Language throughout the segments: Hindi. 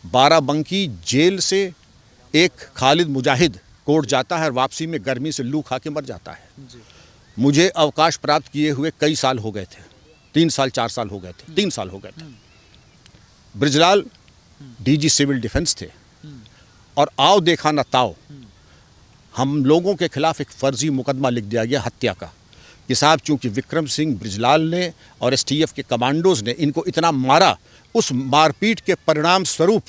बाराबंकी जेल से एक खालिद मुजाहिद कोर्ट जाता है और वापसी में गर्मी से लू खा के मर जाता है। मुझे अवकाश प्राप्त किए हुए कई साल हो गए थे, 3 साल 4 साल हो गए थे, 3 साल हो गए थे। ब्रिजलाल डीजी सिविल डिफेंस थे और आओ देखा ना ताओ, हम लोगों के खिलाफ एक फर्जी मुकदमा लिख दिया गया हत्या का कि साहब चूंकि विक्रम सिंह ब्रिजलाल ने और एसटीएफ के कमांडोज ने इनको इतना मारा, उस मारपीट के परिणाम स्वरूप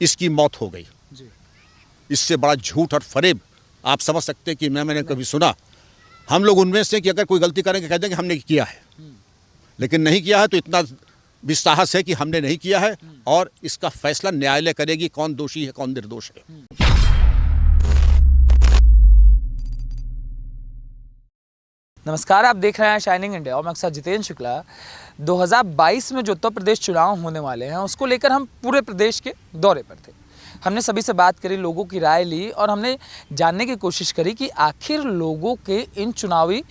इसकी मौत हो गई। इससे बड़ा झूठ और फरेब आप समझ सकते हैं कि मैंने कभी सुना। हम लोग उनमें से कि अगर कोई गलती करेंगे कह देंगे हमने किया है, लेकिन नहीं किया है तो इतना भी साहस है कि हमने नहीं किया है और इसका फैसला न्यायालय करेगी कौन दोषी है कौन निर्दोष है। नमस्कार, आप देख रहे हैं शाइनिंग इंडिया और मैं अक्सर जितेंद्र शुक्ला। 2022 में जो उत्तर प्रदेश चुनाव होने वाले हैं उसको लेकर हम पूरे प्रदेश के दौरे पर थे। हमने सभी से बात करी, लोगों की राय ली और हमने जानने की कोशिश करी कि आखिर लोगों के इन चुनावी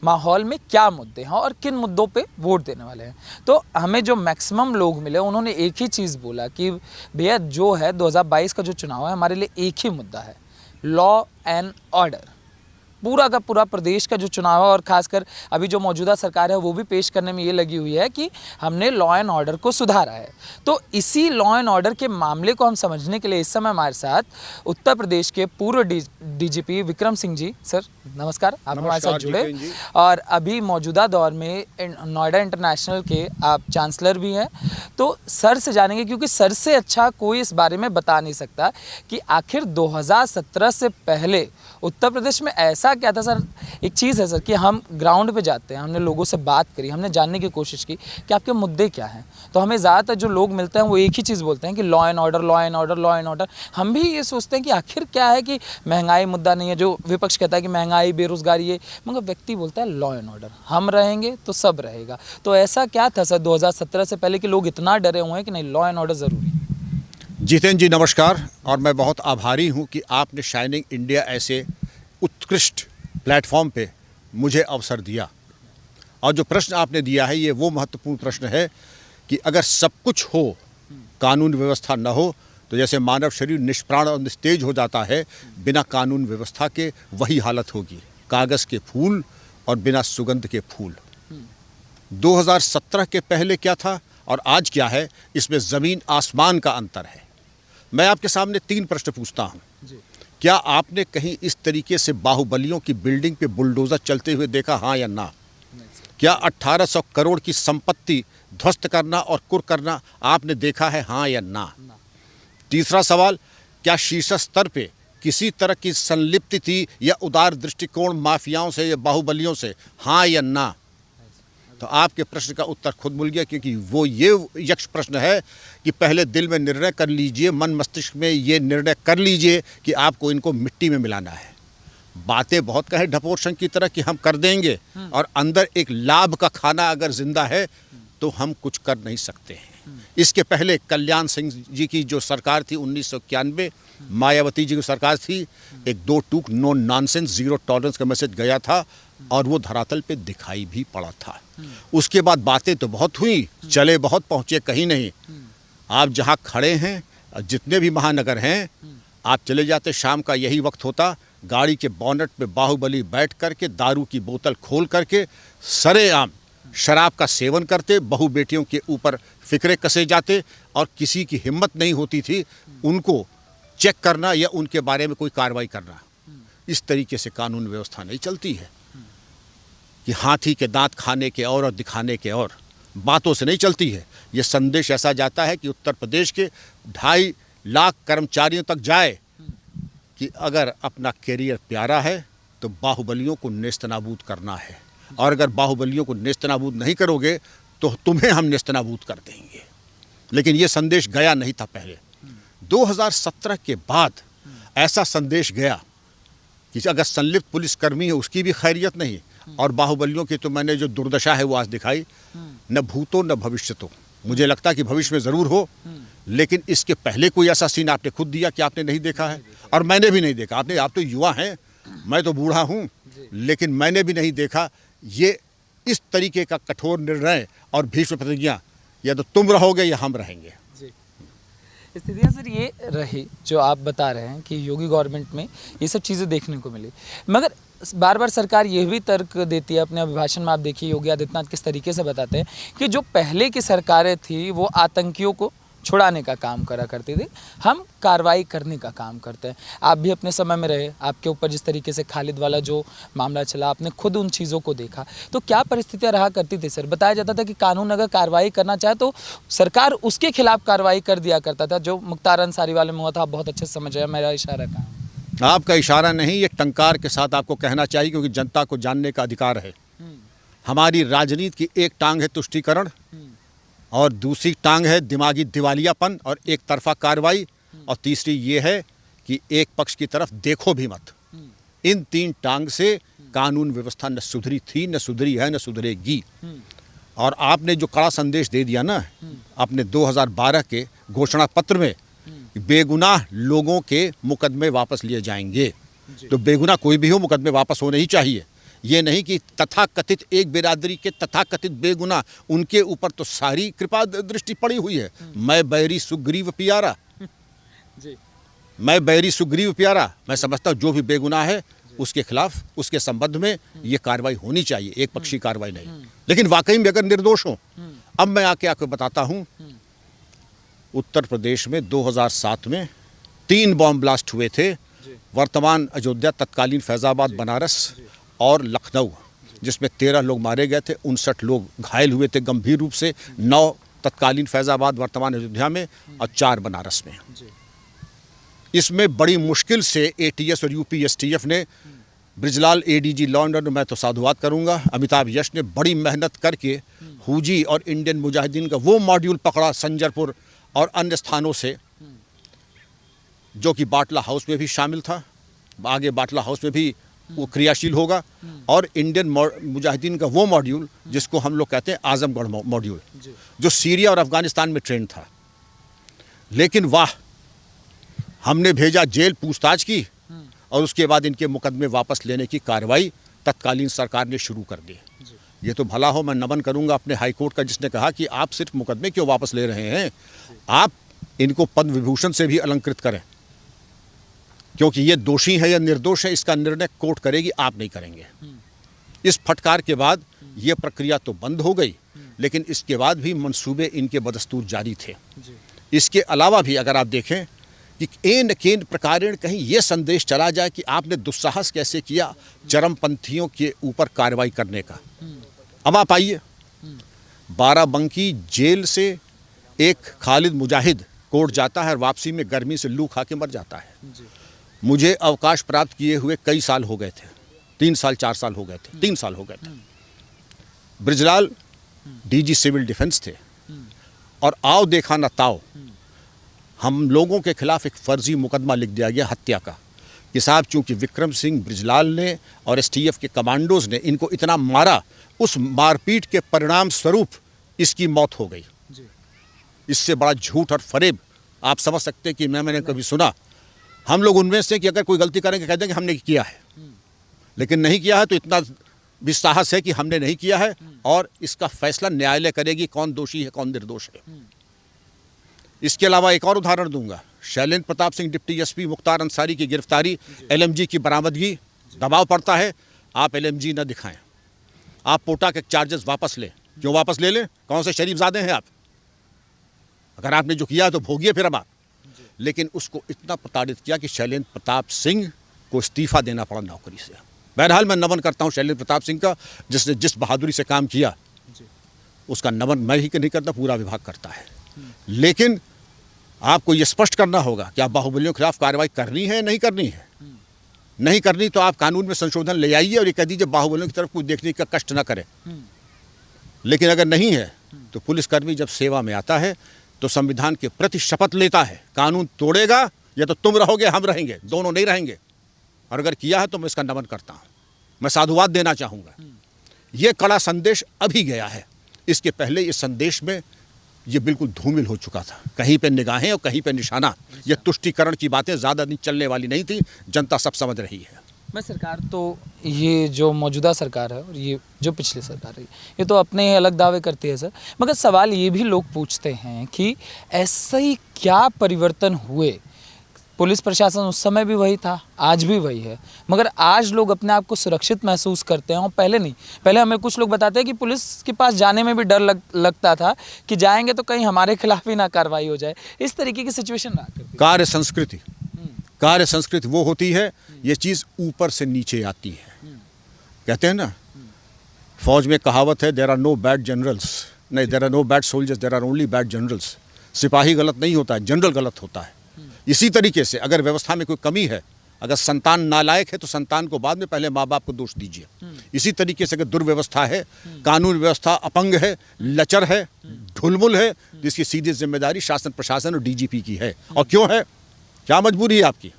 माहौल में क्या मुद्दे हैं और किन मुद्दों पे वोट देने वाले हैं। तो हमें जो मैक्सिमम लोग मिले उन्होंने एक ही चीज़ बोला कि भैया जो है 2022 का जो चुनाव है हमारे लिए एक ही मुद्दा है, लॉ एंड ऑर्डर। पूरा का पूरा प्रदेश का जो चुनाव है और ख़ासकर अभी जो मौजूदा सरकार है वो भी पेश करने में ये लगी हुई है कि हमने लॉ एंड ऑर्डर को सुधारा है। तो इसी लॉ एंड ऑर्डर के मामले को हम समझने के लिए इस समय हमारे साथ उत्तर प्रदेश के पूर्व डीजीपी विक्रम सिंह जी। सर नमस्कार, आप हमारे साथ जुड़े और अभी मौजूदा दौर में नोएडा इंटरनेशनल के आप चांसलर भी हैं। तो सर से जानेंगे, क्योंकि सर से अच्छा कोई इस बारे में बता नहीं सकता कि आखिर 2017 से पहले उत्तर प्रदेश में ऐसा क्या था। सर एक चीज़ है सर कि हम ग्राउंड पे जाते हैं, हमने लोगों से बात करी, हमने जानने की कोशिश की कि आपके मुद्दे क्या हैं। तो हमें ज़्यादातर जो लोग मिलते हैं वो एक ही चीज़ बोलते हैं कि law and order, law and order, law and order. हम भी ये सोचते हैं कि आखिर क्या है कि महंगाई मुद्दा नहीं है, जो विपक्ष कहता है कि महंगाई बेरोजगारी है, मगर व्यक्ति बोलता है लॉ एंड ऑर्डर, हम रहेंगे तो सब रहेगा। तो ऐसा क्या था सर 2017 से पहले कि लोग इतना डरे हुए हैं कि नहीं लॉ एंड ऑर्डर ज़रूरी है। जितेंद्र जी नमस्कार, और मैं बहुत आभारी हूँ कि आपने शाइनिंग इंडिया ऐसे उत्कृष्ट प्लेटफॉर्म पे मुझे अवसर दिया। और जो प्रश्न आपने दिया है ये वो महत्वपूर्ण प्रश्न है कि अगर सब कुछ हो, कानून व्यवस्था न हो, तो जैसे मानव शरीर निष्प्राण और निस्तेज हो जाता है, बिना कानून व्यवस्था के वही हालत होगी, कागज़ के फूल और बिना सुगंध के फूल। 2017 के पहले क्या था और आज क्या है, इसमें ज़मीन आसमान का अंतर है। मैं आपके सामने 3 प्रश्न पूछता हूँ। क्या आपने कहीं इस तरीके से बाहुबलियों की बिल्डिंग पे बुलडोज़र चलते हुए देखा, हाँ या ना? क्या 1800 करोड़ की संपत्ति ध्वस्त करना और कुर करना आपने देखा है, हाँ या ना? तीसरा सवाल, क्या शीर्ष स्तर पे किसी तरह की संलिप्ति थी या उदार दृष्टिकोण माफियाओं से या बाहुबलियों से, हाँ या ना? तो आपके प्रश्न का उत्तर खुद मिल गया, क्योंकि वो ये यक्ष प्रश्न है कि पहले दिल में निर्णय कर लीजिए, मन मस्तिष्क में ये निर्णय कर लीजिए कि आपको इनको मिट्टी में मिलाना है। बातें बहुत कहे ढपोरशन की तरह कि हम कर देंगे, और अंदर एक लाभ का खाना अगर जिंदा है तो हम कुछ कर नहीं सकते हैं। इसके पहले कल्याण सिंह जी की जो सरकार थी 1991, मायावती जी की सरकार थी, एक 2 टूक नो नॉनसेंस जीरो टॉलरेंस का मैसेज गया था और वो धरातल पे दिखाई भी पड़ा था। उसके बाद बातें तो बहुत हुई, चले बहुत, पहुँचे कहीं नहीं। आप जहाँ खड़े हैं, जितने भी महानगर हैं, आप चले जाते, शाम का यही वक्त होता, गाड़ी के बोनट पे बाहुबली बैठ करके दारू की बोतल खोल करके सरेआम शराब का सेवन करते, बहू बेटियों के ऊपर फिक्रे कसे जाते और किसी की हिम्मत नहीं होती थी उनको चेक करना या उनके बारे में कोई कार्रवाई करना। इस तरीके से कानून व्यवस्था नहीं चलती है कि हाथी के दांत खाने के और दिखाने के और, बातों से नहीं चलती है। ये संदेश ऐसा जाता है कि उत्तर प्रदेश के 2.5 लाख कर्मचारियों तक जाए कि अगर अपना कैरियर प्यारा है तो बाहुबलियों को नेस्तनाबूद करना है, और अगर बाहुबलियों को नेस्तनाबूद नहीं करोगे तो तुम्हें हम नेस्तनाबूद कर देंगे। लेकिन ये संदेश गया नहीं था पहले। 2017 के बाद ऐसा संदेश गया कि अगर संलिप्त पुलिसकर्मी है उसकी भी खैरियत नहीं, और बाहुबलियों की तो मैंने जो दुर्दशा है वो आज दिखाई। न भूतो न भविष्यतो, मुझे लगता है कि भविष्य में ज़रूर हो, लेकिन इसके पहले कोई ऐसा सीन आपने खुद दिया कि आपने नहीं देखा है, और मैंने भी नहीं देखा। आप तो युवा हैं, मैं तो बूढ़ा हूँ, लेकिन मैंने भी नहीं देखा ये इस तरीके का कठोर निर्णय और भीष्म प्रतिज्ञा, या तो तुम रहोगे या हम रहेंगे। स्थितियाँ सर ये रही जो आप बता रहे हैं कि योगी गवर्नमेंट में ये सब चीज़ें देखने को मिली, मगर बार बार सरकार ये भी तर्क देती है अपने अभिभाषण में। आप देखिए योगी आदित्यनाथ किस तरीके से बताते हैं कि जो पहले की सरकारें थी वो आतंकियों को छुड़ाने का काम करा करती थी, हम कार्रवाई करने का काम करते हैं। आप भी अपने समय में रहे, आपके ऊपर जिस तरीके से खालिद वाला जो मामला चला, आपने खुद उन चीज़ों को देखा, तो क्या परिस्थितियां रहा करती थी सर? बताया जाता था कि कानून अगर कार्रवाई करना चाहे तो सरकार उसके खिलाफ कार्रवाई कर दिया करता था, जो मुख्तार अंसारी वाले में हुआ था। आप बहुत अच्छे से समझ रहे हैं मेरा इशारा कहाँ। आपका इशारा नहीं, ये टंकार के साथ आपको कहना चाहिए, क्योंकि जनता को जानने का अधिकार है। हमारी राजनीति की एक टांग है तुष्टीकरण और दूसरी टांग है दिमागी दिवालियापन और एक तरफा कार्रवाई, और तीसरी ये है कि एक पक्ष की तरफ देखो भी मत। इन तीन टांग से कानून व्यवस्था न सुधरी थी, न सुधरी है, न सुधरेगी। और आपने जो कड़ा संदेश दे दिया ना अपने 2012 के घोषणा पत्र में, बेगुनाह लोगों के मुकदमे वापस लिए जाएंगे, तो बेगुनाह कोई भी हो मुकदमे वापस होने ही चाहिए। ये नहीं कि तथाकथित एक बिरादरी के तथाकथित बेगुनाह, उनके ऊपर तो सारी कृपा दृष्टि पड़ी हुई है। मैं बैरी सुग्रीव प्यारा जी, मैं बैरी सुग्रीव प्यारा, मैं समझता हूँ जो भी बेगुनाह है उसके खिलाफ, उसके संबंध में ये कार्रवाई होनी चाहिए, एक पक्षी कार्रवाई नहीं। लेकिन वाकई में अगर निर्दोष हो, अब मैं आके आपको बताता हूँ, उत्तर प्रदेश में 2007 में 3 बॉम्ब ब्लास्ट हुए थे, वर्तमान अयोध्या, तत्कालीन फैजाबाद, बनारस और लखनऊ, जिसमें 13 लोग मारे गए थे, 59 लोग घायल हुए थे गंभीर रूप से, 9 तत्कालीन फैजाबाद वर्तमान अयोध्या में और 4 बनारस में। इसमें बड़ी मुश्किल से एटीएस और यूपी एसटीएफ ने, Brijlal ADG law and order, मैं तो साधुवाद करूंगा, अमिताभ यश ने बड़ी मेहनत करके हुजी और इंडियन मुजाहिदीन का वो मॉड्यूल पकड़ा संजरपुर और अन्य स्थानों से, जो कि बाटला हाउस में भी शामिल था, आगे बाटला हाउस में भी वो क्रियाशील होगा, और इंडियन मुजाहिदीन का वो मॉड्यूल जिसको हम लोग कहते हैं आजमगढ़ मॉड्यूल, जो सीरिया और अफगानिस्तान में ट्रेंड था। लेकिन वाह, हमने भेजा जेल, पूछताछ की, और उसके बाद इनके मुकदमे वापस लेने की कार्रवाई तत्कालीन सरकार ने शुरू कर दी। ये तो भला हो, मैं नमन करूंगा अपने हाईकोर्ट का, जिसने कहा कि आप सिर्फ मुकदमे क्यों वापस ले रहे हैं, आप इनको पद्म विभूषण से भी अलंकृत करें, क्योंकि ये दोषी है या निर्दोष है इसका निर्णय कोर्ट करेगी, आप नहीं करेंगे। इस फटकार के बाद ये प्रक्रिया तो बंद हो गई, लेकिन इसके बाद भी मंसूबे इनके बदस्तूर जारी थे। इसके अलावा भी अगर आप देखें कि एन केन प्रकारेण कहीं ये संदेश चला जाए कि आपने दुस्साहस कैसे किया चरमपंथियों के ऊपर कार्रवाई करने का। अब आप आइए, बाराबंकी जेल से एक खालिद मुजाहिद कोर्ट जाता है और वापसी में गर्मी से लू खा के मर जाता है। मुझे अवकाश प्राप्त किए हुए कई साल हो गए थे, 3 साल 4 साल हो गए थे, 3 साल हो गए थे। ब्रिजलाल डीजी सिविल डिफेंस थे, और आओ देखा ना ताओ, हम लोगों के खिलाफ एक फर्जी मुकदमा लिख दिया गया हत्या का, कि साहब चूंकि विक्रम सिंह ब्रिजलाल ने और एसटीएफ के कमांडोज ने इनको इतना मारा, उस मारपीट के परिणाम स्वरूप इसकी मौत हो गई। इससे बड़ा झूठ और फरेब आप समझ सकते हैं कि मैंने कभी सुना। हम लोग उनमें से कि अगर कोई गलती करेंगे कह देंगे हमने किया है, लेकिन नहीं किया है तो इतना भी साहस है कि हमने नहीं किया है, और इसका फैसला न्यायालय करेगी कौन दोषी है कौन निर्दोष है। इसके अलावा एक और उदाहरण दूंगा, शैलेंद्र प्रताप सिंह डिप्टी एसपी, मुख्तार अंसारी की गिरफ्तारी, एलएमजी की बरामदगी, दबाव पड़ता है आप एलएमजी न दिखाएं, आप पोटा के चार्जेस वापस लें। क्यों वापस ले लें? कौन से शरीफजादे हैं आप? अगर आपने जो किया तो भोगिए फिर अब आप। लेकिन उसको इतना प्रताड़ित किया कि शैलेंद्र प्रताप सिंह को इस्तीफा देना पड़ा नौकरी से। बहरहाल मैं नमन करता हूं शैलेंद्र प्रताप सिंह का, जिसने जिस बहादुरी से काम किया उसका नमन मैं ही नहीं करता, पूरा विभाग करता है। लेकिन आपको ये स्पष्ट करना होगा कि आप बाहुबलियों के खिलाफ कार्रवाई करनी है नहीं करनी है। नहीं करनी तो आप कानून में संशोधन ले आइए और ये कह दीजिए बाहुबलियों की तरफ कोई देखने का कष्ट ना करे। लेकिन अगर नहीं है तो पुलिसकर्मी जब सेवा में आता है तो संविधान के प्रति शपथ लेता है, कानून तोड़ेगा या तो तुम रहोगे हम रहेंगे, दोनों नहीं रहेंगे। और अगर किया है तो मैं इसका नमन करता हूं, मैं साधुवाद देना चाहूँगा। ये कड़ा संदेश अभी गया है, इसके पहले इस संदेश में ये बिल्कुल धूमिल हो चुका था, कहीं पे निगाहें और कहीं पे निशाना। ये तुष्टीकरण की बातें ज़्यादा दिन चलने वाली नहीं थी, जनता सब समझ रही है। मैं सरकार तो ये जो मौजूदा सरकार है और ये जो पिछली सरकार है ये तो अपने ही अलग दावे करती है सर, मगर सवाल ये भी लोग पूछते हैं कि ऐसे ही क्या परिवर्तन हुए। पुलिस प्रशासन उस समय भी वही था, आज भी वही है, मगर आज लोग अपने आप को सुरक्षित महसूस करते हैं और पहले नहीं। पहले हमें कुछ लोग बताते हैं कि पुलिस के पास जाने में भी डर लगता था कि जाएंगे तो कहीं हमारे खिलाफ ही ना कार्रवाई हो जाए। इस तरीके की सिचुएशन रहा करती। कार्य संस्कृति वो होती है, ये चीज़ ऊपर से नीचे आती है। कहते हैं ना, फौज में कहावत है, there are no bad generals, नहीं, there are no bad soldiers, there are only bad generals. सिपाही गलत नहीं होता है, जनरल गलत होता है। इसी तरीके से अगर व्यवस्था में कोई कमी है, अगर संतान नालायक है तो संतान को बाद में, पहले माँ बाप को दोष दीजिए। इसी तरीके से अगर दुर्व्यवस्था है, कानून व्यवस्था अपंग है, लचर है, ढुलमुल है, तो इसकी सीधी जिम्मेदारी शासन प्रशासन और डीजीपी की है। और क्यों है, क्या मजबूरी है आपकी?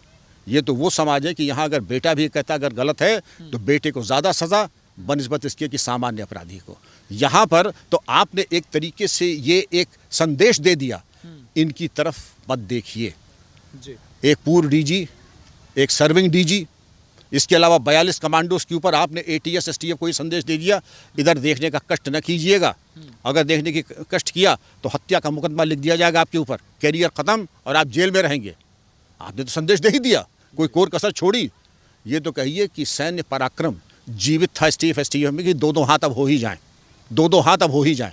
ये तो वो समाज है कि यहाँ अगर बेटा भी कहता अगर गलत है तो बेटे को ज़्यादा सज़ा बनिस्बत इसके कि सामान्य अपराधी को। यहाँ पर तो आपने एक तरीके से ये एक संदेश दे दिया, इनकी तरफ मत देखिए। एक पूर्व डीजी, एक सर्विंग डीजी, इसके अलावा 42 कमांडोज के ऊपर आपने एटीएस एसटीएफ को ये संदेश दे दिया, इधर देखने का कष्ट न कीजिएगा। अगर देखने की कष्ट किया तो हत्या का मुकदमा लिख दिया जाएगा आपके ऊपर, कैरियर ख़त्म और आप जेल में रहेंगे। आपने तो संदेश दे ही दिया, कोई कोर कसर छोड़ी। ये तो कहिए कि सैन्य पराक्रम जीवित था एसटीएफ एसटीएफ में कि दो हाथ अब हो ही जाएं, दो हाथ अब हो ही जाएं।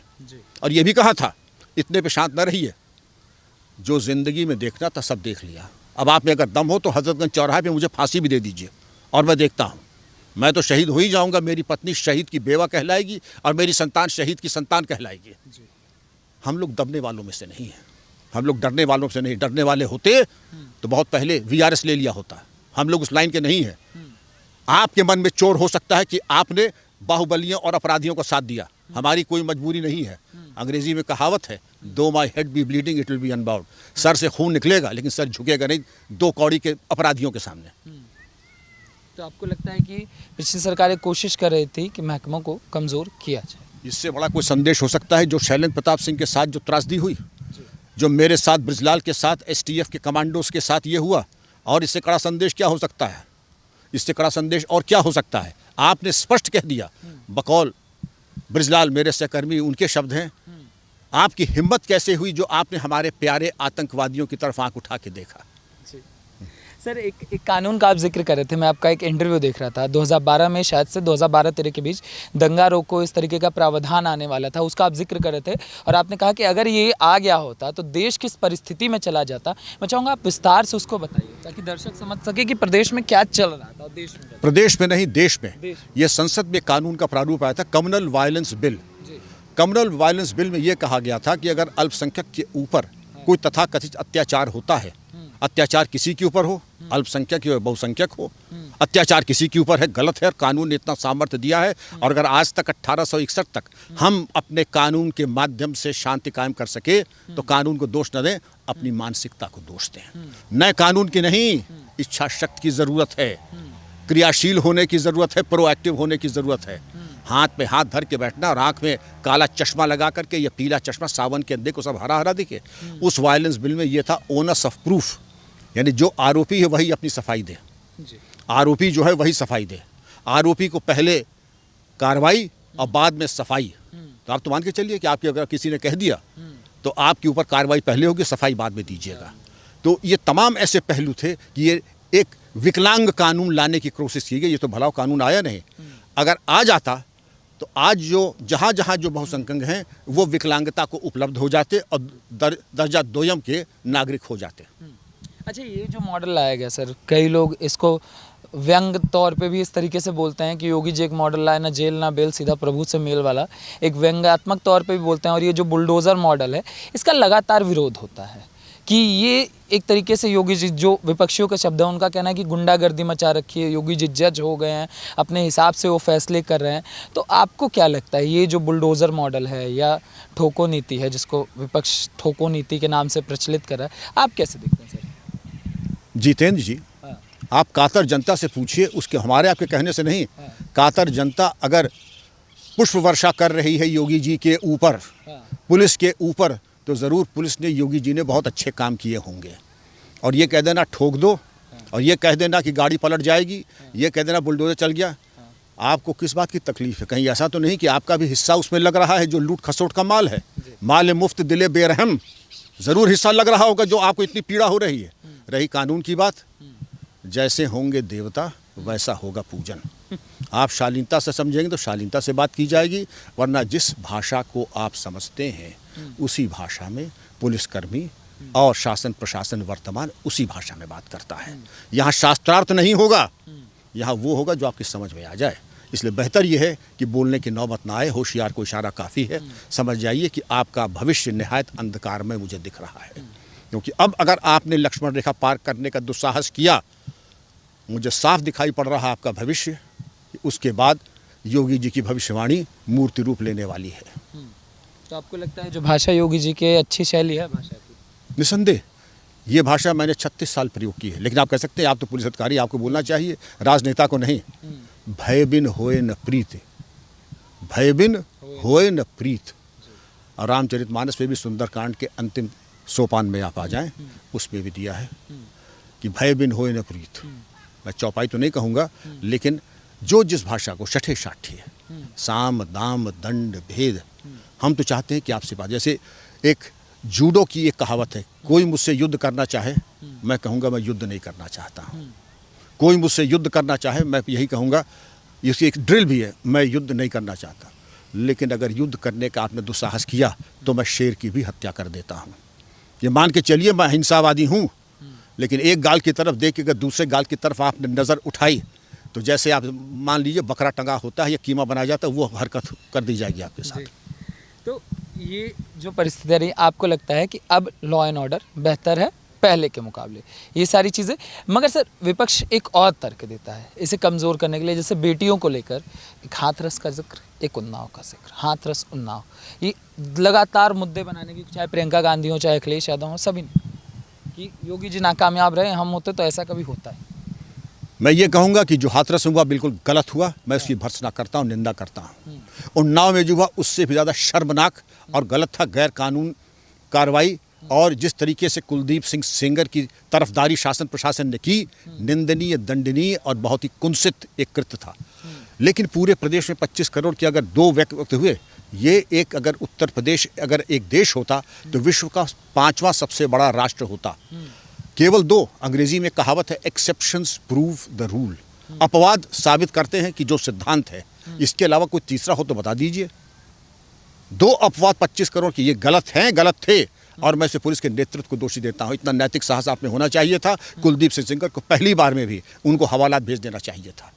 और ये भी कहा था, इतने पे शांत न रहिए, जो ज़िंदगी में देखना था सब देख लिया। अब आप में अगर दम हो तो हजरतगंज चौराहे पे मुझे फांसी भी दे दीजिए और मैं देखता हूँ। मैं तो शहीद हो ही जाऊँगा, मेरी पत्नी शहीद की बेवा कहलाएगी और मेरी संतान शहीद की संतान कहलाएगी। हम लोग दबने वालों में से नहीं हैं, हम लोग डरने वालों से नहीं। डरने वाले होते तो बहुत पहले वीआरएस ले लिया होता। हम लोग उस लाइन के नहीं हैं। आपके मन में चोर हो सकता है कि आपने बाहुबलियों और अपराधियों को साथ दिया, हमारी कोई मजबूरी नहीं है। अंग्रेजी में कहावत है, though my head be bleeding it will be unbound. सर से खून निकलेगा लेकिन सर झुकेगा नहीं दो कौड़ी के अपराधियों के सामने। तो आपको लगता है कि पिछली सरकारें कोशिश कर रही थी कि महकमों को कमज़ोर किया जाए? इससे बड़ा कोई संदेश हो सकता है जो शैलेंद्र प्रताप सिंह के साथ जो त्रासदी हुई, जो मेरे साथ ब्रिजलाल के साथ एसटीएफ के कमांडोज के साथ ये हुआ, और इससे कड़ा संदेश क्या हो सकता है? इससे कड़ा संदेश और क्या हो सकता है? आपने स्पष्ट कह दिया, बकौल ब्रिजलाल मेरे सहकर्मी, उनके शब्द हैं, आपकी हिम्मत कैसे हुई जो आपने हमारे प्यारे आतंकवादियों की तरफ आंख उठा के देखा। सर एक कानून का आप जिक्र कर रहे थे, मैं आपका एक इंटरव्यू देख रहा था 2012 में, शायद से 2012-13 के बीच दंगा रोको इस तरीके का प्रावधान आने वाला था, उसका आप जिक्र कर रहे थे और आपने कहा कि अगर ये आ गया होता तो देश किस परिस्थिति में चला जाता। मैं चाहूँगा आप विस्तार से उसको बताइए ताकि दर्शक समझ सके कि प्रदेश में क्या चल रहा था। प्रदेश में नहीं, देश में। ये संसद में कानून का प्रारूप आया था, communal violence bill. Communal violence bill में ये कहा गया था कि अगर अल्पसंख्यक के ऊपर कोई तथाकथित अत्याचार होता है, अत्याचार किसी के ऊपर हो, अल्पसंख्यक हो बहुसंख्यक हो, अत्याचार किसी के ऊपर है, गलत है। और कानून ने इतना सामर्थ्य दिया है, और अगर आज तक 1861 तक हम अपने कानून के माध्यम से शांति कायम कर सके तो कानून को दोष न दें, अपनी मानसिकता को दोष दें। नए कानून की नहीं, इच्छा शक्ति की ज़रूरत है, क्रियाशील होने की ज़रूरत है, प्रोएक्टिव होने की ज़रूरत है। हाथ पे हाथ धर के बैठना और आँख में काला चश्मा लगा करके या पीला चश्मा सावन के अंधे को सब हरा हरा दिखे। उस वायलेंस बिल में ये था ओनस ऑफ प्रूफ, यानी जो आरोपी है वही अपनी सफाई दे। आरोपी जो है वही सफाई दे। आरोपी को पहले कार्रवाई और बाद में सफाई। तो आप तो मान के चलिए कि आपके अगर किसी ने कह दिया तो आपके ऊपर कार्रवाई पहले होगी, सफाई बाद में दीजिएगा। तो ये तमाम ऐसे पहलू थे कि ये एक विकलांग कानून लाने की कोशिश की गई। ये तो भला कानून आया नहीं। अगर आ जाता तो आज जो जहाँ जहाँ जो बहुसंख्यक हैं वो विकलांगता को उपलब्ध हो जाते और दर्जा दोयम के नागरिक हो जाते। अच्छा, ये जो मॉडल लाया गया सर, कई लोग इसको व्यंग तौर पे भी इस तरीके से बोलते हैं कि योगी जी एक मॉडल लाए, ना जेल ना बेल, सीधा प्रभु से मेल वाला, एक व्यंग्यात्मक तौर पे भी बोलते हैं। और ये जो बुलडोज़र मॉडल है, इसका लगातार विरोध होता है कि ये एक तरीके से योगी जी, जो विपक्षियों का शब्द है उनका कहना है कि गुंडागर्दी मचा रखी है, योगी जी जज हो गए हैं, अपने हिसाब से वो फैसले कर रहे हैं। तो आपको क्या लगता है ये जो बुलडोज़र मॉडल है या ठोको नीति है, जिसको विपक्ष ठोको नीति के नाम से प्रचलित कर रहा है, आप कैसे देखते हैं सर? जितेंद्र जी, आप कातर जनता से पूछिए, उसके हमारे आपके कहने से नहीं। कातर जनता अगर पुष्प वर्षा कर रही है योगी जी के ऊपर, पुलिस के ऊपर, तो ज़रूर पुलिस ने योगी जी ने बहुत अच्छे काम किए होंगे। और ये कह देना ठोक दो और ये कह देना कि गाड़ी पलट जाएगी, ये कह देना बुलडोजर चल गया, आपको किस बात की तकलीफ है? कहीं ऐसा तो नहीं कि आपका भी हिस्सा उसमें लग रहा है जो लूट खसोट का माल है? माल मुफ्त दिले बेरहम, ज़रूर हिस्सा लग रहा होगा जो आपको इतनी पीड़ा हो रही है। रही कानून की बात, जैसे होंगे देवता वैसा होगा पूजन। आप शालीनता से समझेंगे तो शालीनता से बात की जाएगी, वरना जिस भाषा को आप समझते हैं उसी भाषा में पुलिसकर्मी और शासन प्रशासन वर्तमान उसी भाषा में बात करता है। यहाँ शास्त्रार्थ नहीं होगा, यहाँ वो होगा जो आपकी समझ में आ जाए। इसलिए बेहतर ये है कि बोलने की नौबत ना आए, होशियार को इशारा काफ़ी है। समझ जाइए कि आपका भविष्य निहायत अंधकार में मुझे दिख रहा है, क्योंकि अब अगर आपने लक्ष्मण रेखा पार करने का दुस्साहस किया, मुझे साफ दिखाई पड़ रहा है आपका भविष्य, उसके बाद योगी जी की भविष्यवाणी मूर्ति रूप लेने वाली है। तो आपको लगता है जो भाषा योगी जी की अच्छी शैली है भाषा की? निसंदेह ये भाषा मैंने 36 साल प्रयोग की है, लेकिन आप कह सकते हैं आप तो पुलिस अधिकारी, आपको बोलना चाहिए, राजनेता को नहीं। भय बिन होए न प्रीत, भय बिन होए न प्रीत। और रामचरितमानस में भी सुंदरकांड के अंतिम सोपान में आप आ जाएं, उसमें भी दिया है कि भय बिन होए न प्रीत। मैं चौपाई तो नहीं कहूँगा, लेकिन जो जिस भाषा को शठे साठे है, साम दाम दंड भेद, हम तो चाहते हैं कि आपसे बात, जैसे एक जूडो की एक कहावत है, कोई मुझसे युद्ध करना चाहे मैं कहूँगा मैं युद्ध नहीं करना चाहता हूँ। कोई मुझसे युद्ध करना चाहे मैं यही कहूँगा, इसकी एक ड्रिल भी है, मैं युद्ध नहीं करना चाहता। लेकिन अगर युद्ध करने का आपने दुस्साहस किया तो मैं शेर की भी हत्या कर देता हूँ। ये मान के चलिए मैं अहिंसावादी हूँ, लेकिन एक गाल की तरफ देख के अगर दूसरे गाल की तरफ आपने नज़र उठाई तो जैसे आप मान लीजिए बकरा टंगा होता है या कीमा बनाया जाता है, वो हरकत कर दी जाएगी आपके साथ। तो ये जो परिस्थितियाँ रही, आपको लगता है कि अब लॉ एंड ऑर्डर बेहतर है पहले के मुकाबले, ये सारी चीज़ें? मगर सर विपक्ष एक और तर्क देता है इसे कमज़ोर करने के लिए, जैसे बेटियों को लेकर एक हाथरस का जिक्र, एक उन्नाव का जिक्र, हाथरस उन्नाव, ये लगातार मुद्दे बनाने की, चाहे प्रियंका गांधी हो चाहे अखिलेश यादव हो, सभी ने कि योगी जी नाकामयाब रहे, हम होते तो ऐसा कभी होता है। मैं ये कहूँगा कि जो हाथरस हुआ बिल्कुल गलत हुआ, मैं उसकी भर्त्सना करता हूँ, निंदा करता हूँ। उन्नाव में जो हुआ उससे भी ज़्यादा शर्मनाक और गलत था, गैर कानून कार्रवाई, और जिस तरीके से कुलदीप सिंह सेंगर की तरफदारी शासन प्रशासन ने की, निंदनीय, दंडनीय और बहुत ही कुंसित एक कृत्य था। लेकिन पूरे प्रदेश में 25 करोड़ के अगर 2 व्यक्ति हुए, ये एक अगर उत्तर प्रदेश अगर एक देश होता तो विश्व का 5वां सबसे बड़ा राष्ट्र होता। केवल 2, अंग्रेजी में कहावत है, एक्सेप्शंस प्रूव द रूल, अपवाद साबित करते हैं कि जो सिद्धांत है, इसके अलावा कोई तीसरा हो तो बता दीजिए। 2 अपवाद 25 करोड़ की, ये गलत हैं, गलत थे, और मैं इसे पुलिस के नेतृत्व को दोषी देता हूं। इतना नैतिक साहस आप में होना चाहिए था। कुलदीप सिंह सेंगर को पहली बार में भी उनको हवालात भेज देना चाहिए था,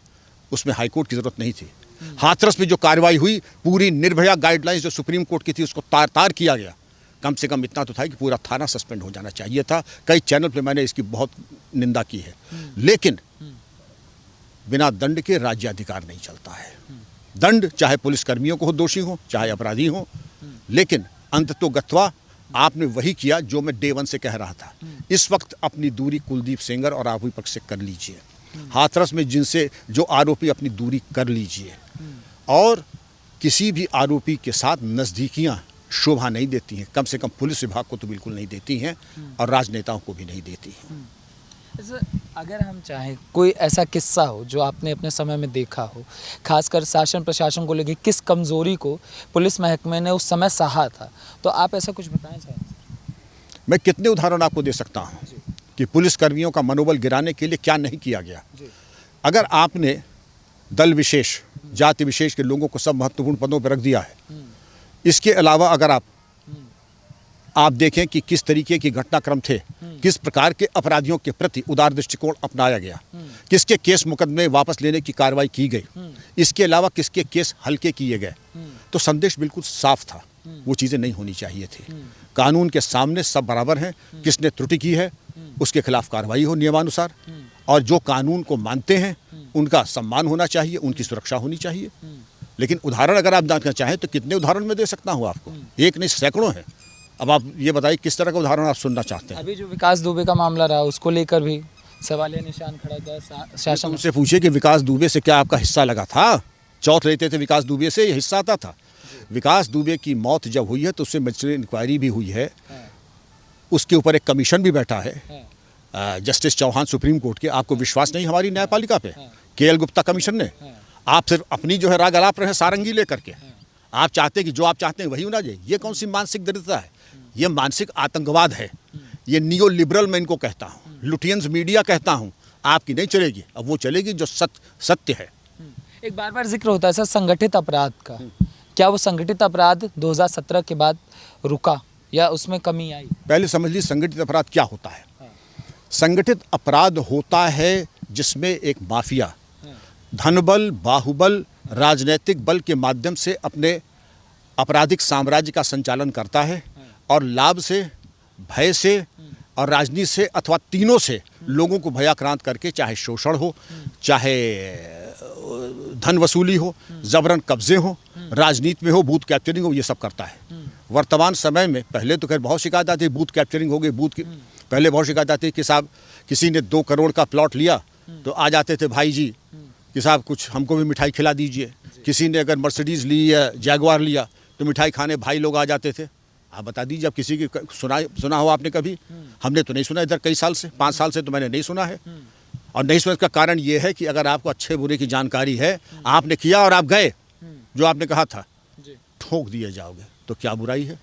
उसमें हाईकोर्ट की जरूरत नहीं थी। हाथरस में जो कार्रवाई हुई, पूरी निर्भया गाइडलाइंस जो सुप्रीम कोर्ट की थी उसको तार तार किया गया। कम से कम इतना तो था कि पूरा थाना सस्पेंड हो जाना चाहिए था। कई चैनल पे मैंने इसकी बहुत निंदा की है, लेकिन बिना दंड के राज्याधिकार नहीं चलता है। दंड चाहे पुलिसकर्मियों को हो, दोषी हो चाहे अपराधी हो, लेकिन अंततोगत्वा आपने वही किया जो मैं डे 1 से कह रहा था। इस वक्त अपनी दूरी कुलदीप सेंगर और आप विपक्ष से कर लीजिए। हाथरस में जिनसे जो आरोपी, अपनी दूरी कर लीजिए, और किसी भी आरोपी के साथ नज़दीकियां शोभा नहीं देती हैं, कम से कम पुलिस विभाग को तो बिल्कुल नहीं देती हैं, और राजनेताओं को भी नहीं देती हैं। अगर हम चाहें कोई ऐसा किस्सा हो जो आपने अपने समय में देखा हो, खासकर शासन प्रशासन को लेकर किस कमज़ोरी को पुलिस महकमे ने उस समय सहा था, तो आप ऐसा कुछ बताएं चाहें? मैं कितने उदाहरण आपको दे सकता हूँ कि पुलिस कर्मियों का मनोबल गिराने के लिए क्या नहीं किया गया। अगर आपने दल विशेष, जाति विशेष के लोगों को सब महत्वपूर्ण पदों पर रख दिया है, इसके अलावा अगर आप देखें कि किस तरीके की घटनाक्रम थे, किस प्रकार के अपराधियों के प्रति उदार दृष्टिकोण अपनाया गया, किसके केस मुकदमे वापस लेने की कार्रवाई की गई, इसके अलावा किसके केस हल्के किए गए, तो संदेश बिल्कुल साफ था। वो चीज़ें नहीं होनी चाहिए थी। कानून के सामने सब बराबर हैं, किसने त्रुटि की है उसके खिलाफ कार्रवाई हो नियमानुसार, और जो कानून को मानते हैं उनका सम्मान होना चाहिए, उनकी सुरक्षा होनी चाहिए। लेकिन उदाहरण अगर आप जानना चाहें तो कितने उदाहरण मैं दे सकता हूँ आपको, एक नहीं सैकड़ों हैं। अब आप ये बताइए किस तरह का उदाहरण आप सुनना चाहते हैं। अभी जो विकास दुबे का मामला रहा उसको लेकर भी सवालिया निशान खड़ा था शासन। उनसे पूछिए कि विकास दुबे से क्या आपका हिस्सा लगा था? चौथ लेते थे विकास दुबे से, ये हिस्सा आता था। विकास दुबे की मौत जब हुई है तो उससे मजिस्ट्रेट इंक्वायरी भी हुई है, उसके ऊपर एक कमीशन भी बैठा है। जस्टिस चौहान सुप्रीम कोर्ट के, आपको विश्वास नहीं हमारी न्यायपालिका पे? केएल गुप्ता कमीशन ने, आप सिर्फ अपनी जो है राग अलाप रहे सारंगी लेकर के, आप चाहते हैं कि जो आप चाहते हैं वही होना चाहिए। ये कौन सी मानसिक दरिद्रता है? ये मानसिक आतंकवाद है। ये नियो लिबरल मैं इनको कहता हूँ, लुटियंस मीडिया कहता हूँ। आपकी नहीं चलेगी, अब वो चलेगी जो सत्य है। एक बार बार जिक्र होता है सर संगठित अपराध का, क्या वो संगठित अपराध 2017 के बाद रुका या उसमें कमी आई? पहले समझ लीजिए संगठित अपराध क्या होता है। संगठित अपराध होता है जिसमें एक माफिया धनबल, बाहुबल, राजनीतिक बल के माध्यम से अपने आपराधिक साम्राज्य का संचालन करता है और लाभ से, भय से और राजनीति से अथवा तीनों से लोगों को भयाक्रांत करके, चाहे शोषण हो, चाहे धन वसूली हो, जबरन कब्जे हो, राजनीति में हो, बूथ कैप्चरिंग हो, ये सब करता है। वर्तमान समय में, पहले तो खैर बहुत शिकायत आती है बूथ कैप्चरिंग हो गई, पहले बहुत शिकायत आती है कि साहब किसी ने 2 करोड़ का प्लॉट लिया तो आ जाते थे भाई जी कि साहब कुछ हमको भी मिठाई खिला दीजिए। किसी ने अगर मर्सिडीज़ ली या जैगवार लिया तो मिठाई खाने भाई लोग आ जाते थे। आप बता दीजिए, अब किसी की सुना हो आपने कभी? हमने तो नहीं सुना इधर कई साल से, 5 साल से तो मैंने नहीं सुना है। और नहीं सुना का कारण ये है कि अगर आपको अच्छे बुरे की जानकारी है, आपने किया और आप गए, जो आपने कहा था, ठोक दिए जाओगे तो क्या बुराई है?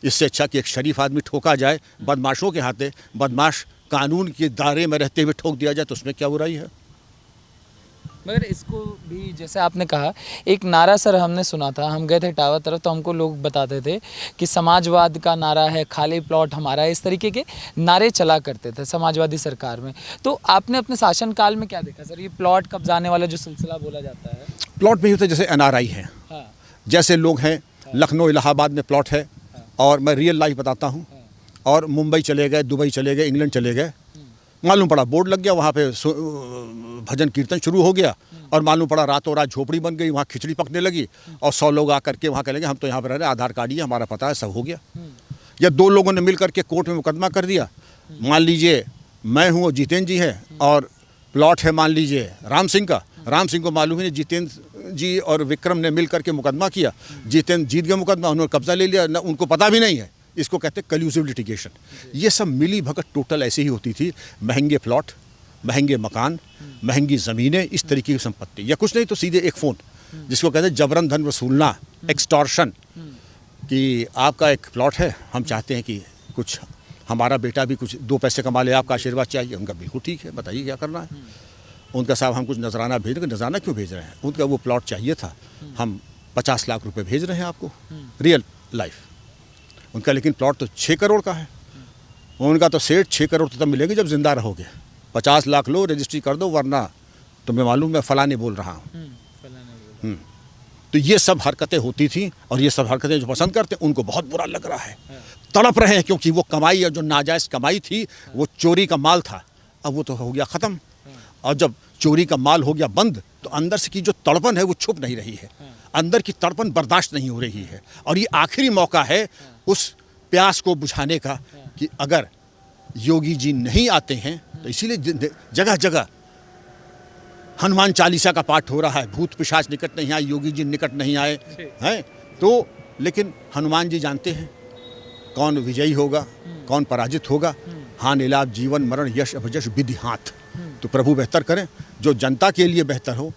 इससे अच्छा कि एक शरीफ आदमी ठोका जाए, बदमाशों के हाथे, बदमाश कानून के दायरे में रहते हुए ठोक दिया जाए तो उसमें क्या बुराई है? मगर इसको भी जैसे आपने कहा, एक नारा सर हमने सुना था, हम गए थे टावर तरफ तो हमको लोग बताते थे कि समाजवाद का नारा है, खाली प्लॉट हमारा है, इस तरीके के नारे चला करते थे समाजवादी सरकार में। तो आपने अपने शासनकाल में क्या देखा सर, ये प्लॉट कब्जाने वाला जो सिलसिला बोला जाता है? प्लॉट में होता है जैसे एनआरआई हैं, जैसे लोग हैं, लखनऊ इलाहाबाद में प्लॉट है, और मैं रियल लाइफ बताता हूँ, और मुंबई चले गए, दुबई चले गए, इंग्लैंड चले गए, मालूम पड़ा बोर्ड लग गया, वहाँ पे भजन कीर्तन शुरू हो गया, और मालूम पड़ा रातों रात झोपड़ी बन गई, वहाँ खिचड़ी पकने लगी, और 100 लोग आकर के वहाँ कहेंगे हम तो यहाँ पर रह रहे हैं, आधार कार्ड ये हमारा पता है, सब हो गया। या 2 लोगों ने मिल करके कोर्ट में मुकदमा कर दिया, मान लीजिए मैं हूँ और जितेंद्र जी है, और प्लॉट है मान लीजिए राम सिंह का, राम सिंह को मालूम है जितेंद्र जी और विक्रम ने मिल करके मुकदमा किया, जितेंद्र जीत गया मुकदमा, उन्होंने कब्जा ले लिया, उनको पता भी नहीं है। इसको कहते हैं कल्यूसिव लिटिगेशन। ये सब मिली भगत टोटल ऐसे ही होती थी, महंगे प्लॉट, महंगे मकान, महंगी ज़मीनें, इस तरीके की संपत्ति, या कुछ नहीं तो सीधे एक फ़ोन, जिसको कहते हैं जबरन धन वसूलना, एक्सटॉर्शन, कि आपका एक प्लॉट है, हम चाहते हैं कि कुछ हमारा बेटा भी कुछ 2 पैसे कमा ले, आपका आशीर्वाद चाहिए। उनका बिल्कुल ठीक है, बताइए क्या करना है। उनका साहब हम कुछ नजराना भेज रहे हैं, नजराना क्यों भेज रहे हैं? उनका वो प्लॉट चाहिए था, हम 50 लाख रुपए भेज रहे हैं आपको, रियल लाइफ। उनका लेकिन प्लॉट तो 6 करोड़ का है। उनका तो सेठ 6 करोड़ तो तब मिलेंगे जब जिंदा रहोगे, 50 लाख लो, रजिस्ट्री कर दो, वरना तुम्हें मालूम मैं फलाने बोल रहा हूँ। तो ये सब हरकतें होती थी, और ये सब हरकतें जो पसंद करते हैं उनको बहुत बुरा लग रहा है, तड़प रहे हैं, क्योंकि वो कमाई और जो नाजायज़ कमाई थी, वो चोरी का माल था, अब वो तो हो गया ख़त्म। और जब चोरी का माल हो गया बंद, तो अंदर से की जो तड़पन है वो छुप नहीं रही है, अंदर की तड़पन बर्दाश्त नहीं हो रही है। और ये आखिरी मौका है उस प्यास को बुझाने का, कि अगर योगी जी नहीं आते हैं, तो इसीलिए जगह जगह हनुमान चालीसा का पाठ हो रहा है, भूत पिशाच निकट नहीं आए, योगी जी निकट नहीं आए हैं। तो लेकिन हनुमान जी जानते हैं कौन विजयी होगा, कौन पराजित होगा। हाँ नीलाभ जीवन मरण यश अभजश विधि हाथ, तो प्रभु बेहतर करें, जो जनता के लिए बेहतर हो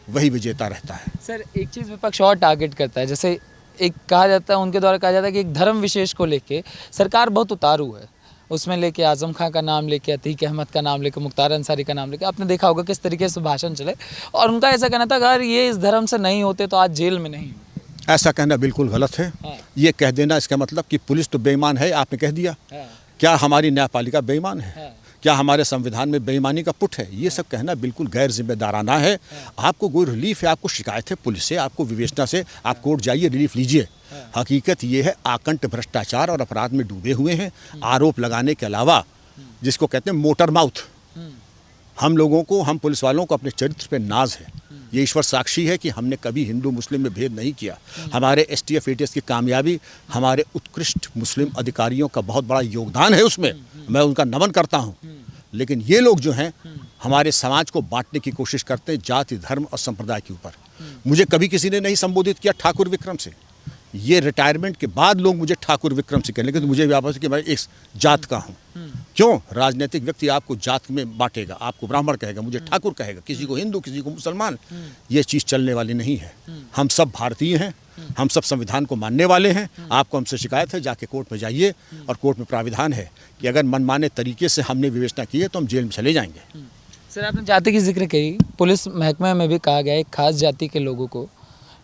वही विजेता रहता है। सर एक चीज़ विपक्ष और टारगेट करता है, जैसे एक कहा जाता है, उनके द्वारा कहा जाता है कि एक धर्म विशेष को लेके सरकार बहुत उतारू है, उसमें लेके आजम खां का नाम लेके, अतीक अहमद का नाम लेके, मुख्तार अंसारी का नाम लेके, आपने देखा होगा किस तरीके से भाषण चले, और उनका ऐसा कहना था अगर ये इस धर्म से नहीं होते तो आज जेल में नहीं। ऐसा कहना बिल्कुल गलत है। ये कह देना इसका मतलब कि पुलिस तो बेईमान है, आपने कह दिया। क्या हमारी न्यायपालिका बेईमान है? क्या हमारे संविधान में बेईमानी का पुट है? ये सब कहना बिल्कुल गैर जिम्मेदाराना है। आपको कोई रिलीफ है, आपको शिकायत है पुलिस से, आपको विवेचना से, आप कोर्ट जाइए, रिलीफ लीजिए। हकीकत ये है आकंठ भ्रष्टाचार और अपराध में डूबे हुए हैं। आरोप लगाने के अलावा, जिसको कहते हैं मोटर माउथ, हम लोगों को, हम पुलिस वालों को अपने चरित्र पे नाज है। ये ईश्वर साक्षी है कि हमने कभी हिंदू मुस्लिम में भेद नहीं किया। हमारे एसटीएफ एटीएस की कामयाबी, हमारे उत्कृष्ट मुस्लिम अधिकारियों का बहुत बड़ा योगदान है उसमें, मैं उनका नमन करता हूँ। लेकिन ये लोग जो हैं हमारे समाज को बांटने की कोशिश करते हैं जाति, धर्म और संप्रदाय के ऊपर। मुझे कभी किसी ने नहीं संबोधित किया ठाकुर विक्रम से। ये रिटायरमेंट के बाद लोग मुझे ठाकुर विक्रम से कहने लगे, तो मुझे वापस कि मैं एक जात का हूँ, क्यों? राजनीतिक व्यक्ति आपको जात में बांटेगा, आपको ब्राह्मण कहेगा, मुझे ठाकुर कहेगा, किसी को हिंदू, किसी को मुसलमान। ये चीज़ चलने वाली नहीं है। हम सब भारतीय हैं, हम सब संविधान को मानने वाले हैं। आपको हमसे शिकायत है, जाके कोर्ट में जाइए, और कोर्ट में प्राविधान है कि अगर मनमाने तरीके से हमने विवेचना की है तो हम जेल में चले जाएंगे। सर, आपने जाति की जिक्र करी, पुलिस महकमे में भी कहा गया एक खास जाति के लोगों को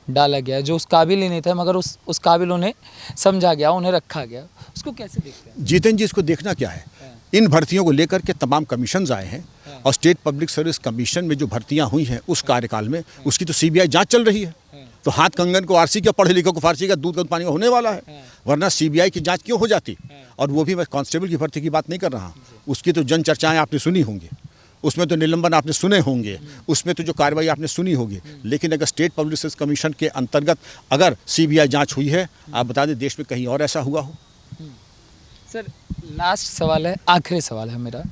डाला गया जो उस काबिल ही नहीं थे, मगर उस काबिल उन्हें समझा गया, उन्हें रखा गया। उसको कैसे देखते हैं? जितेंद्र जी, इसको देखना क्या है, इन भर्तियों को लेकर के तमाम कमीशंस आए हैं, और स्टेट पब्लिक सर्विस कमीशन में जो भर्तियां हुई हैं उस कार्यकाल में उसकी तो सीबीआई जांच चल रही है। तो हाथ कंगन को आरसी, क्या पढ़े लिखे को फारसी, का दूध का पानी होने वाला है, वरना सीबीआई की जांच क्यों हो जाती? और वो भी मैं कांस्टेबल की भर्ती की बात नहीं कर रहा हूँ, उसकी तो जन चर्चाएं आपने सुनी होंगी, उसमें तो निलंबन आपने सुने होंगे, उसमें तो जो कार्रवाई आपने सुनी होगी। लेकिन अगर स्टेट पब्लिक सर्विस कमीशन के अंतर्गत अगर सीबीआई जांच हुई है, आप बता दें देश में कहीं और ऐसा हुआ हो? सर, लास्ट सवाल है, आखिरी सवाल है मेरा।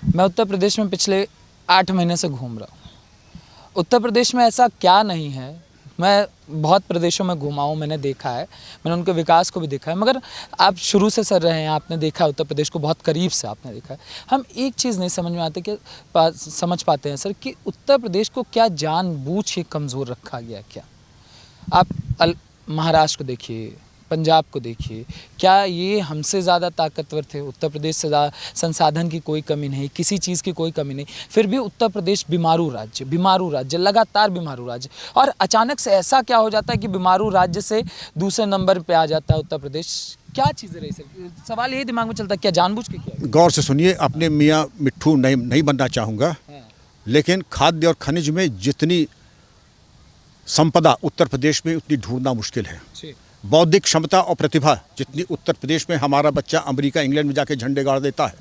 मैं उत्तर प्रदेश में पिछले 8 महीने से घूम रहा हूँ। उत्तर प्रदेश में ऐसा क्या नहीं है, मैं बहुत प्रदेशों में घुमा हूँ, मैंने देखा है, मैंने उनके विकास को भी देखा है, मगर आप शुरू से सर रहे हैं, आपने देखा है उत्तर प्रदेश को बहुत करीब से आपने देखा है। हम एक चीज़ नहीं समझ में आती कि समझ पाते हैं सर कि उत्तर प्रदेश को क्या जानबूझ के कमज़ोर रखा गया क्या? आप महाराष्ट्र को देखिए, पंजाब को देखिए, क्या ये हमसे ज़्यादा ताकतवर थे? उत्तर प्रदेश से ज़्यादा संसाधन की कोई कमी नहीं, किसी चीज़ की कोई कमी नहीं, फिर भी उत्तर प्रदेश बीमारू राज्य, लगातार बीमारू राज्य। और अचानक से ऐसा क्या हो जाता है कि बीमारू राज्य से दूसरे नंबर पे आ जाता है उत्तर प्रदेश? क्या चीज़ें रही सर? सवाल यही दिमाग में चलता है, क्या जानबूझ के किया? गौर से सुनिए, अपने मियाँ मिट्ठू नहीं बनना चाहूँगा, लेकिन खाद्य और खनिज में जितनी संपदा उत्तर प्रदेश में उतनी ढूंढना मुश्किल है। बौद्धिक क्षमता और प्रतिभा जितनी उत्तर प्रदेश में हमारा बच्चा अमेरिका इंग्लैंड में जाके झंडे गाड़ देता है,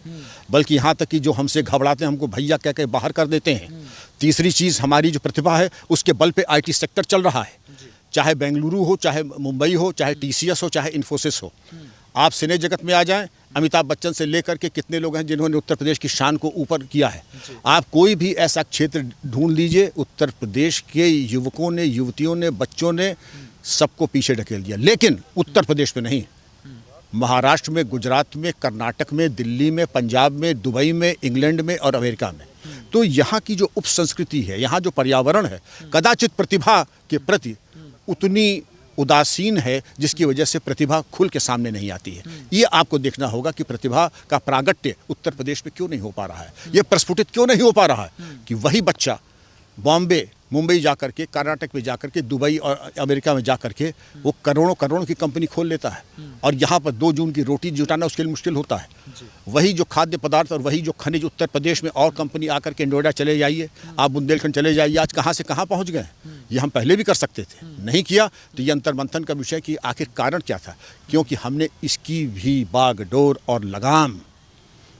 बल्कि यहाँ तक कि जो हमसे घबराते हैं, हमको भैया कह के बाहर कर देते हैं। तीसरी चीज़, हमारी जो प्रतिभा है उसके बल पे आईटी सेक्टर चल रहा है, चाहे बेंगलुरु हो, चाहे मुंबई हो, चाहे टीसीएस हो, चाहे इन्फोसिस हो। आप सिने जगत में आ जाएं, अमिताभ बच्चन से लेकर के कितने लोग हैं जिन्होंने उत्तर प्रदेश की शान को ऊपर किया है। आप कोई भी ऐसा क्षेत्र ढूंढ लीजिए, उत्तर प्रदेश के युवकों ने, युवतियों ने, बच्चों ने सबको पीछे ढकेल दिया। लेकिन उत्तर प्रदेश में नहीं, महाराष्ट्र में, गुजरात में, कर्नाटक में, दिल्ली में, पंजाब में, दुबई में, इंग्लैंड में और अमेरिका में, तो यहाँ की जो उप संस्कृति है, यहाँ जो पर्यावरण है, कदाचित प्रतिभा के प्रति उतनी उदासीन है, जिसकी वजह से प्रतिभा खुल के सामने नहीं आती है। ये आपको देखना होगा कि प्रतिभा का प्रागट्य उत्तर प्रदेश में क्यों नहीं हो पा रहा है, ये प्रस्फुटित क्यों नहीं हो पा रहा है कि वही बच्चा बॉम्बे, मुंबई जाकर के, कर्नाटक में जाकर के, दुबई और अमेरिका में जाकर के वो करोड़ों की कंपनी खोल लेता है, और यहाँ पर 2 जून की रोटी जुटाना उसके लिए मुश्किल होता है। वही जो खाद्य पदार्थ और वही जो खनिज उत्तर प्रदेश में और कंपनी आकर के, नोएडा चले जाइए, आप बुंदेलखंड चले जाइए, आज कहाँ से कहाँ पहुँच गए। ये हम पहले भी कर सकते थे, नहीं किया। तो ये अंतर्मंथन का विषय कि आखिर कारण क्या था, क्योंकि हमने इसकी भी बागडोर और लगाम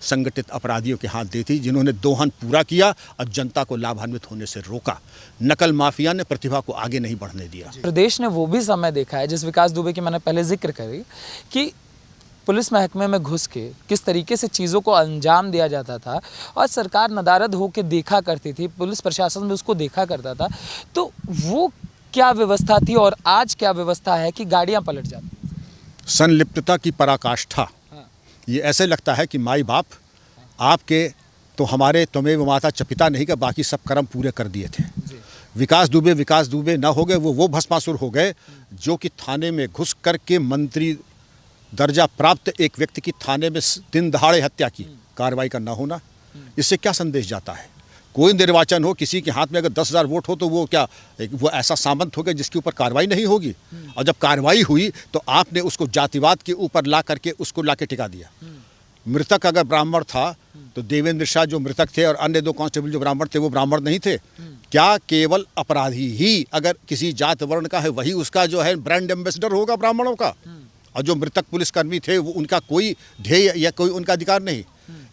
संगठित अपराधियों के हाथ दी थी, जिन्होंने दोहन पूरा किया और जनता को लाभान्वित होने से रोका। नकल माफिया ने प्रतिभा को आगे नहीं बढ़ने दिया। प्रदेश ने वो भी समय देखा है, जिस विकास दुबे की मैंने पहले जिक्र करी, कि पुलिस महकमे में घुस के किस तरीके से चीज़ों को अंजाम दिया जाता था, और सरकार नदारद होकर देखा करती थी, पुलिस प्रशासन भी उसको देखा करता था। तो वो क्या व्यवस्था थी और आज क्या व्यवस्था है कि गाड़ियाँ पलट जाती? संलिप्तता की पराकाष्ठा। ये ऐसे लगता है कि माई बाप आपके तो हमारे त्वमेव माता च पिता नहीं का बाकी सब कर्म पूरे कर दिए थे। विकास दुबे ना हो गए, वो भस्मासुर हो गए जो कि थाने में घुस करके मंत्री दर्जा प्राप्त एक व्यक्ति की थाने में दिन दहाड़े हत्या की। कार्रवाई का ना होना, इससे क्या संदेश जाता है? कोई निर्वाचन हो, किसी के हाथ में अगर 10,000 वोट हो तो वो क्या वो ऐसा सामंत हो गया जिसके ऊपर कार्रवाई नहीं होगी? और जब कार्रवाई हुई तो आपने उसको जातिवाद के ऊपर ला करके उसको ला के टिका दिया। मृतक अगर ब्राह्मण था तो देवेंद्र शाह जो मृतक थे और अन्य 2 कांस्टेबल जो ब्राह्मण थे वो ब्राह्मण नहीं थे क्या? केवल अपराधी ही अगर किसी जात वर्ण का है वही उसका जो है ब्रांड एम्बेसडर होगा ब्राह्मणों का, और जो मृतक पुलिसकर्मी थे वो उनका कोई ध्येय या कोई उनका अधिकार नहीं।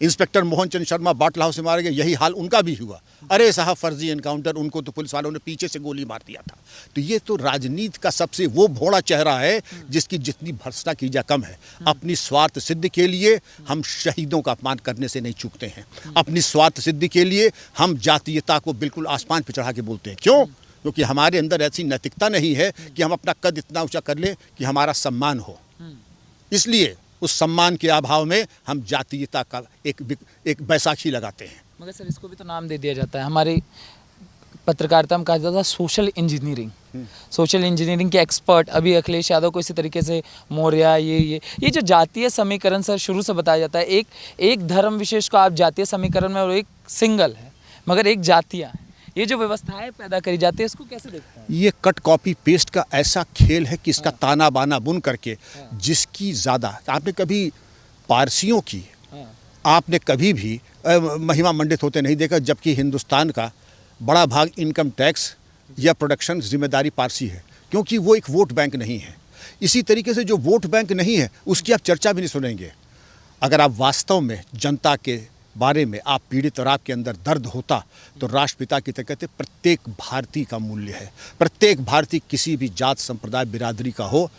इंस्पेक्टर मोहन चंद शर्मा बाटलाव से मारे गए, यही हाल उनका भी हुआ। अरे साहब, फर्जी एनकाउंटर, उनको तो पुलिस वालों ने पीछे से गोली मार दिया था। तो ये तो राजनीति का सबसे वो भोड़ा चेहरा है जिसकी जितनी भर्त्सना की जाए कम है। अपनी स्वार्थ सिद्धि के लिए हम शहीदों का अपमान करने से नहीं चूकते हैं। अपनी स्वार्थ सिद्धि के लिए हम जातीयता को बिल्कुल आसमान पर चढ़ा के बोलते हैं। क्यों? क्योंकि हमारे अंदर ऐसी नैतिकता नहीं है कि हम अपना कद इतना ऊंचा कर ले कि हमारा सम्मान हो। इसलिए उस सम्मान के अभाव में हम जातीयता का एक बैसाखी लगाते हैं। मगर सर इसको भी तो नाम दे दिया जाता है, हमारी पत्रकारिता में कहा जाता था सोशल इंजीनियरिंग। सोशल इंजीनियरिंग के एक्सपर्ट अभी अखिलेश यादव को इसी तरीके से मौर्य ये जो जातीय समीकरण सर शुरू से बताया जाता है, एक धर्म विशेष को आप जातीय समीकरण में, और एक सिंगल है मगर एक जातियाँ है, ये जो व्यवस्थाएं पैदा करी जाती है इसको कैसे देखते हैं? ये कट कॉपी पेस्ट का ऐसा खेल है कि इसका ताना बाना बुन करके जिसकी ज़्यादा, आपने कभी पारसियों की आपने कभी भी महिमा मंडित होते नहीं देखा, जबकि हिंदुस्तान का बड़ा भाग इनकम टैक्स या प्रोडक्शन जिम्मेदारी पारसी है, क्योंकि वो एक वोट बैंक नहीं है। इसी तरीके से जो वोट बैंक नहीं है उसकी आप चर्चा भी नहीं सुनेंगे। अगर आप वास्तव में जनता के बारे में आप पीड़ित और आपके अंदर दर्द होता तो राष्ट्रपिता की तरह कहते प्रत्येक भारतीय का मूल्य है। प्रत्येक भारतीय किसी भी जात संप्रदाय बिरादरी का हो,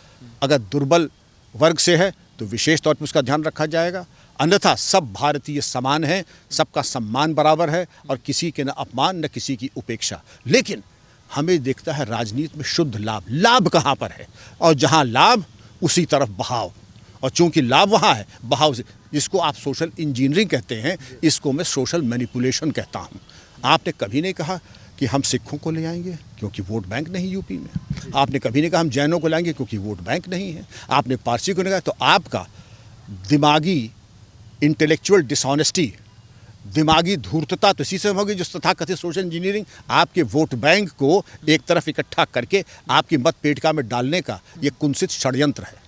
अगर दुर्बल वर्ग से है तो विशेष तौर पर उसका ध्यान रखा जाएगा, अन्यथा सब भारतीय समान हैं, सबका सम्मान बराबर है और किसी के न अपमान न किसी की उपेक्षा। लेकिन हमें देखता है राजनीति में शुद्ध लाभ कहाँ पर है, और जहाँ लाभ उसी तरफ बहाव, और चूंकि लाभ वहाँ है बहाव से, जिसको आप सोशल इंजीनियरिंग कहते हैं, इसको मैं सोशल मैनिपुलेशन कहता हूँ। आपने कभी नहीं कहा कि हम सिखों को ले आएंगे क्योंकि वोट बैंक नहीं यूपी में। आपने कभी नहीं कहा हम जैनों को लाएंगे क्योंकि वोट बैंक नहीं है। आपने पारसी को नहीं कहा। तो आपका दिमागी इंटेलेक्चुअल डिसऑनेस्टी, दिमागी धूर्तता तो इसी से होगी जो तथाकथित सोशल इंजीनियरिंग आपके वोट बैंक को एक तरफ इकट्ठा करके आपकी मत पेटिका में डालने का ये कुंसित षड्यंत्र है।